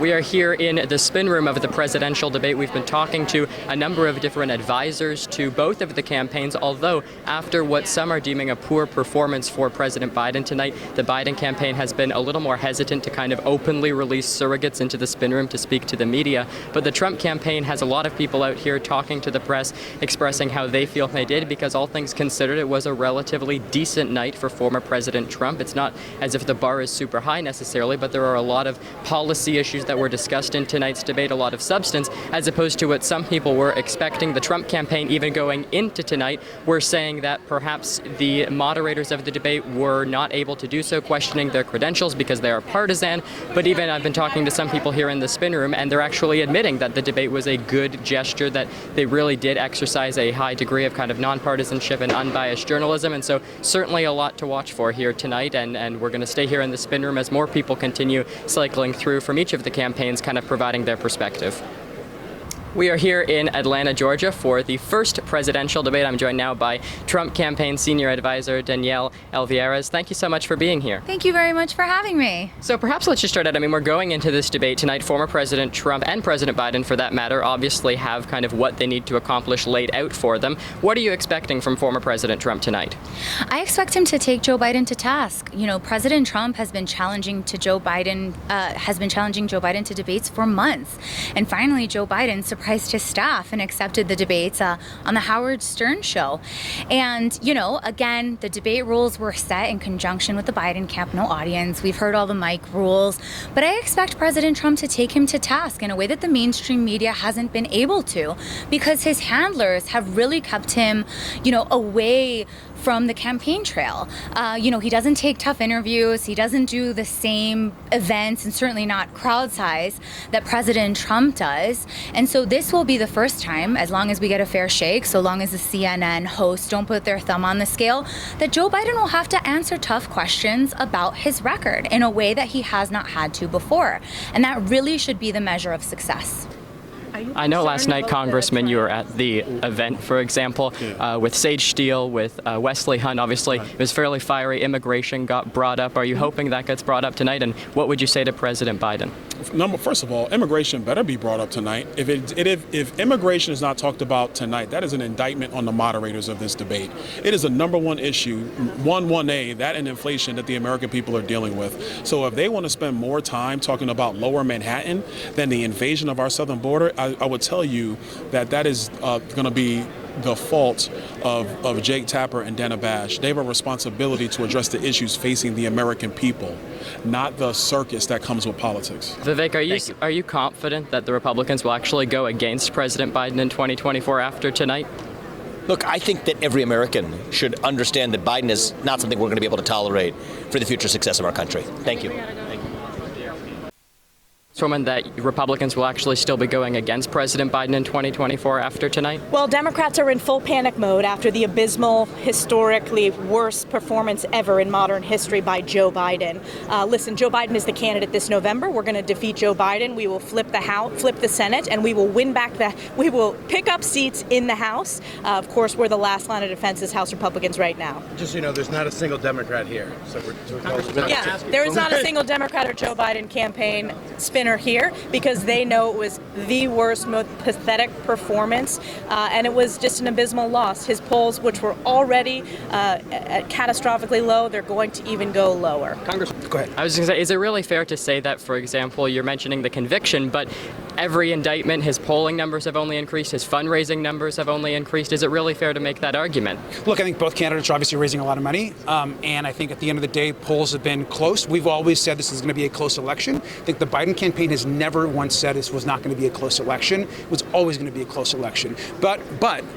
We are here in the spin room of the presidential debate. We've been talking to a number of different advisors to both of the campaigns, although after what some are deeming a poor performance for President Biden tonight, the Biden campaign has been a little more hesitant to kind of openly release surrogates into the spin room to speak to the media. But the Trump campaign has a lot of people out here talking to the press, expressing how they feel they did, because all things considered, it was a relatively decent night for former President Trump. It's not as if the bar is super high necessarily, but there are a lot of policy issues that were discussed in tonight's debate, a lot of substance, as opposed to what some people were expecting. The Trump campaign, even going into tonight, were saying that perhaps the moderators of the debate were not able to do so, questioning their credentials because they are partisan. But even I've been talking to some people here in the spin room, and they're actually admitting that the debate was a good gesture, that they really did exercise a high degree of kind of nonpartisanship and unbiased journalism. And so certainly a lot to watch for here tonight, and we're going to stay here in the spin room as more people continue cycling through from each of the campaigns, kind of providing their perspective. We are here in Atlanta, Georgia for the first presidential debate. I'm joined now by Trump campaign senior advisor Danielle Alvarez. Thank you so much for being here. Thank you very much for having me. So perhaps let's just start out. I mean, we're going into this debate tonight. Former President Trump and President Biden, for that matter, obviously have kind of what they need to accomplish laid out for them. What are you expecting from former President Trump tonight? I expect him to take Joe Biden to task. You know, President Trump has been challenging Joe Biden to debates for months. And finally, Joe Biden surprised his staff and accepted the debates on the Howard Stern show. And, you know, again, the debate rules were set in conjunction with the Biden camp, no audience. We've heard all the mic rules. But I expect President Trump to take him to task in a way that the mainstream media hasn't been able to, because his handlers have really kept him, you know, away from the campaign trail. You know, he doesn't take tough interviews. He doesn't do the same events, and certainly not crowd size, that President Trump does. And so this will be the first time, as long as we get a fair shake, so long as the CNN hosts don't put their thumb on the scale, that Joe Biden will have to answer tough questions about his record in a way that he has not had to before. And that really should be the measure of success. I know last night, Congressman, you were at the event, for example, with Sage Steele, with Wesley Hunt. Obviously, it was fairly fiery. Immigration got brought up. Are you hoping that gets brought up tonight? And what would you say to President Biden? First of all, immigration better be brought up tonight. If immigration is not talked about tonight, that is an indictment on the moderators of this debate. It is a number one issue, 1A, that and inflation that the American people are dealing with. So if they want to spend more time talking about lower Manhattan than the invasion of our southern border, I would tell you that is going to be the fault of Jake Tapper and Dana Bash. They have a responsibility to address the issues facing the American people, not the circus that comes with politics. Vivek, are you confident that the Republicans will actually go against President Biden in 2024 after tonight? Look, I think that every American should understand that Biden is not something we're going to be able to tolerate for the future success of our country. Thank you. That Republicans will actually still be going against President Biden in 2024 after tonight? Well, Democrats are in full panic mode after the abysmal, historically worst performance ever in modern history by Joe Biden. Listen, Joe Biden is the candidate this November. We're going to defeat Joe Biden. We will flip the House, flip the Senate, and we will win back we will pick up seats in the House. Of course, we're the last line of defense as House Republicans right now. Just so you know, there's not a single Democrat here. There is not a single Democrat or Joe Biden campaign spinner here, because they know it was the worst, most pathetic performance, and it was just an abysmal loss. His polls, which were already catastrophically low, they're going to even go lower. Congressman, go ahead. I was going to say, is it really fair to say that, for example, you're mentioning the conviction, but every indictment, his polling numbers have only increased, his fundraising numbers have only increased? Is it really fair to make that argument? Look, I think both candidates are obviously raising a lot of money, and I think at the end of the day, polls have been close. We've always said this is going to be a close election. I think the Biden campaign has never once said this was not going to be a close election. It was always going to be a close election. But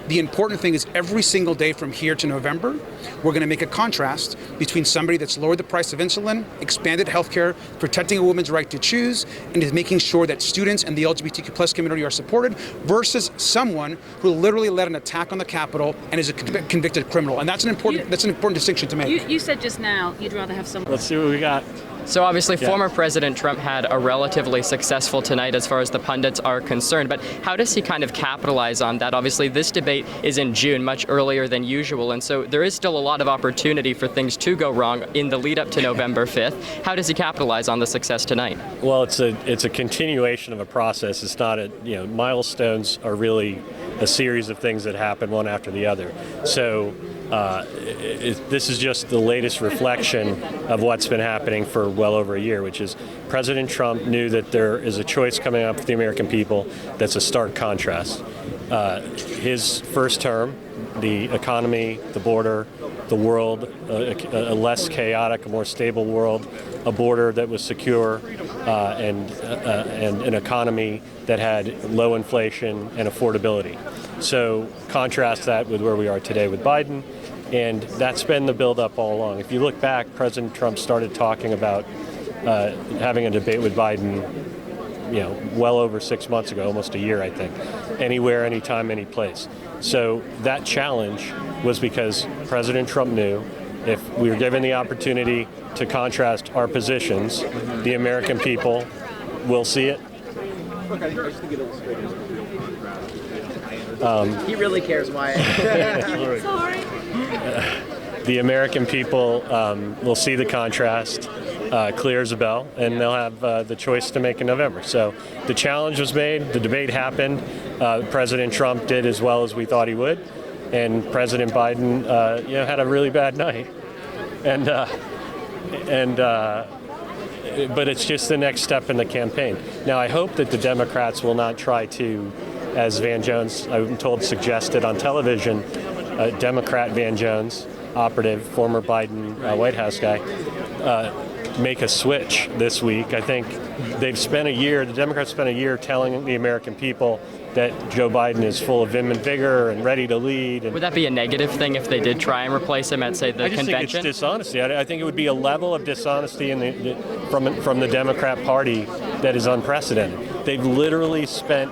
the important thing is every single day from here to November, we're going to make a contrast between somebody that's lowered the price of insulin, expanded healthcare, protecting a woman's right to choose, and is making sure that students and the LGBTQ plus community are supported, versus someone who literally led an attack on the Capitol and is a convicted criminal. And that's an important distinction to make. You said just now you'd rather have someone. Let's see what we got. So obviously, former President Trump had a relatively successful tonight as far as the pundits are concerned, but how does he kind of capitalize on that? Obviously, this debate is in June, much earlier than usual, and so there is still a lot of opportunity for things to go wrong in the lead up to November 5th. How does he capitalize on the success tonight? Well, it's a continuation of a process. It's not milestones are really a series of things that happen one after the other. So this is just the latest reflection of what's been happening for well over a year, which is President Trump knew that there is a choice coming up for the American people that's a stark contrast. His first term, the economy, the border, the world, a less chaotic, a more stable world, a border that was secure, and an economy that had low inflation and affordability. So contrast that with where we are today with Biden, and that's been the buildup all along. If you look back, President Trump started talking about having a debate with Biden, well over 6 months ago, almost a year, I think. Anywhere, anytime, any place. So that challenge was because President Trump knew if we were given the opportunity to contrast our positions, the American people will see it. He really cares, Wyatt. Sorry. The American people will see the contrast, clear as a bell, and they'll have the choice to make in November. So the challenge was made, the debate happened, President Trump did as well as we thought he would, and President Biden had a really bad night. But it's just the next step in the campaign. Now, I hope that the Democrats will not try to, as Van Jones, I'm told, suggested on television, Democrat Van Jones, operative, former Biden White House guy, make a switch this week. I think the Democrats spent a year telling the American people that Joe Biden is full of vim and vigor and ready to lead. Would that be a negative thing if they did try and replace him at, say, the convention? I just think it's dishonesty. I think it would be a level of dishonesty from the Democrat Party that is unprecedented. They've literally spent,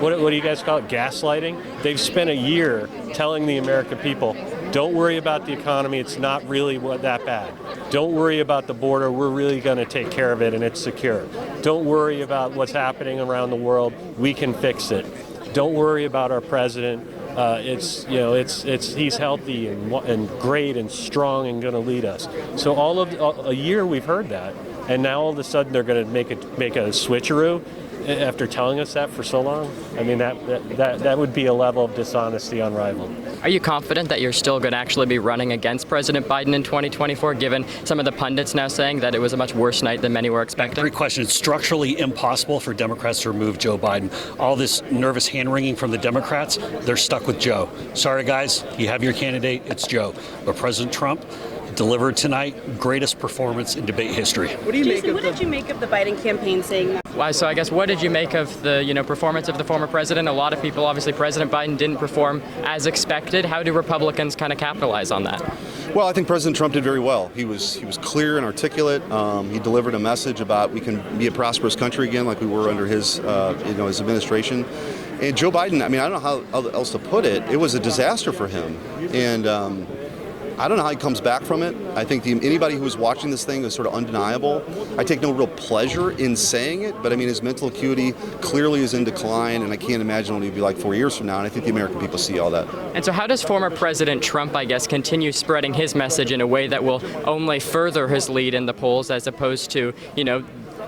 what do you guys call it, gaslighting? They've spent a year telling the American people, don't worry about the economy, it's not really that bad. Don't worry about the border, we're really going to take care of it and it's secure. Don't worry about what's happening around the world, we can fix it. Don't worry about our president, he's healthy and great and strong and going to lead us. So a year we've heard that, and now all of a sudden they're going to make a switcheroo after telling us that for so long. I mean, that would be a level of dishonesty unrivaled. Are you confident that you're still going to actually be running against President Biden in 2024, given some of the pundits now saying that it was a much worse night than many were expecting? Great question. It's structurally impossible for Democrats to remove Joe Biden. All this nervous hand-wringing from the Democrats, they're stuck with Joe. Sorry, guys, you have your candidate, it's Joe. But President Trump delivered tonight, greatest performance in debate history. What did you make of the Biden campaign saying that? Why? So I guess what did you make of the performance of the former president? A lot of people, obviously, President Biden didn't perform as expected. How do Republicans kind of capitalize on that? Well, I think President Trump did very well. He was clear and articulate. He delivered a message about we can be a prosperous country again, like we were under his his administration. And Joe Biden, I mean, I don't know how else to put it. It was a disaster for him, and I don't know how he comes back from it. I think anybody who was watching this thing is sort of undeniable. I take no real pleasure in saying it, but I mean, his mental acuity clearly is in decline, and I can't imagine what he'd be like 4 years from now, and I think the American people see all that. And so how does former President Trump, I guess, continue spreading his message in a way that will only further his lead in the polls, as opposed to,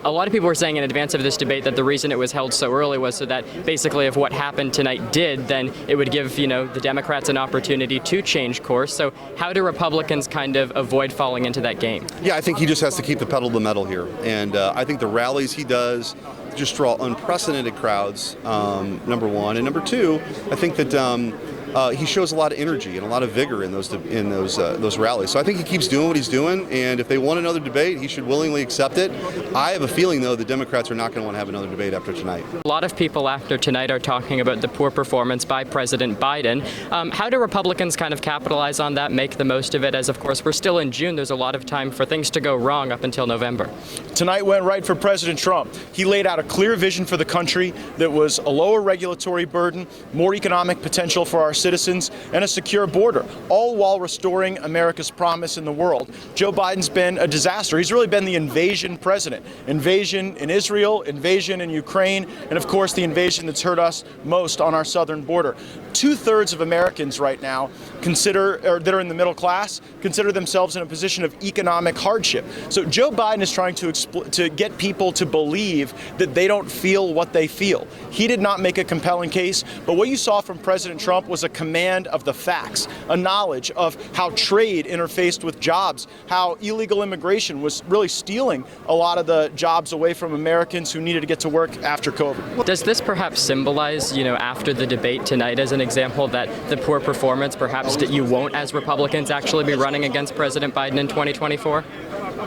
a lot of people were saying in advance of this debate that the reason it was held so early was so that basically if what happened tonight then it would give, the Democrats an opportunity to change course. So how do Republicans kind of avoid falling into that game? Yeah, I think he just has to keep the pedal to the metal here. And I think the rallies he does just draw unprecedented crowds, number one. And number two, I think that he shows a lot of energy and a lot of vigor in those rallies. So I think he keeps doing what he's doing, and if they want another debate, he should willingly accept it. I have a feeling, though, the Democrats are not going to want to have another debate after tonight. A lot of people after tonight are talking about the poor performance by President Biden. How do Republicans kind of capitalize on that, make the most of it, as, of course, we're still in June. There's a lot of time for things to go wrong up until November. Tonight went right for President Trump. He laid out a clear vision for the country that was a lower regulatory burden, more economic potential for our citizens and a secure border, all while restoring America's promise in the world. Joe Biden's been a disaster. He's really been the invasion president. Invasion in Israel, invasion in Ukraine, and of course the invasion that's hurt us most on our southern border. 2/3 of Americans right now that are in the middle class consider themselves in a position of economic hardship. So Joe Biden is trying to get people to believe that they don't feel what they feel. He did not make a compelling case, but what you saw from President Trump was a command of the facts, a knowledge of how trade interfaced with jobs, how illegal immigration was really stealing a lot of the jobs away from Americans who needed to get to work after COVID. Does this perhaps symbolize, after the debate tonight as an example that the poor performance, perhaps that you won't, as Republicans, actually be running against President Biden in 2024?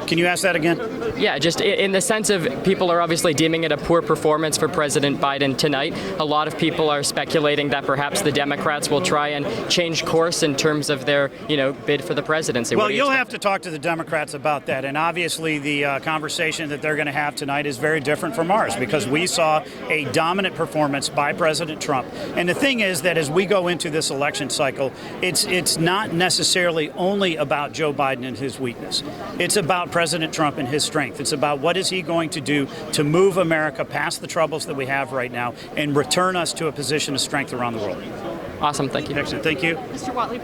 Can you ask that again? Yeah, just in the sense of people are obviously deeming it a poor performance for President Biden tonight. A lot of people are speculating that perhaps the Democrats will try and change course in terms of their, bid for the presidency. Well, you'll have to talk to the Democrats about that. And obviously the conversation that they're going to have tonight is very different from ours because we saw a dominant performance by President Trump. And the thing is that as we go into this election cycle, it's not necessarily only about Joe Biden and his weakness. It's about President Trump and his strength. It's about what is he going to do to move America past the troubles that we have right now and return us to a position of strength around the world. Awesome. Thank you. Excellent. Thank you. Mr. Watley.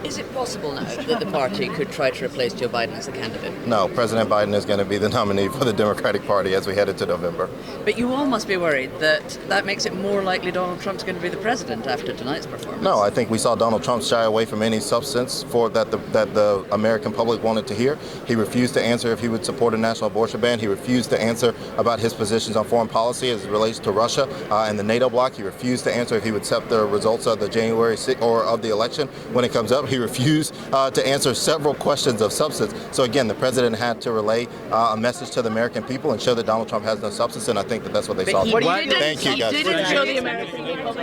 Is it possible now that the party could try to replace Joe Biden as a candidate? No, President Biden is going to be the nominee for the Democratic Party as we head into November. But you all must be worried that makes it more likely Donald Trump's going to be the president after tonight's performance. No, I think we saw Donald Trump shy away from any substance that the American public wanted to hear. He refused to answer if he would support a national abortion ban. He refused to answer about his positions on foreign policy as it relates to Russia and the NATO bloc. He refused to answer if he would accept the results of the January 6th or of the election when it comes up. He refused to answer several questions of substance. So again, the president had to relay a message to the American people and show that Donald Trump has no substance, and I think that's what they saw. Thank you, guys. He didn't show the American people.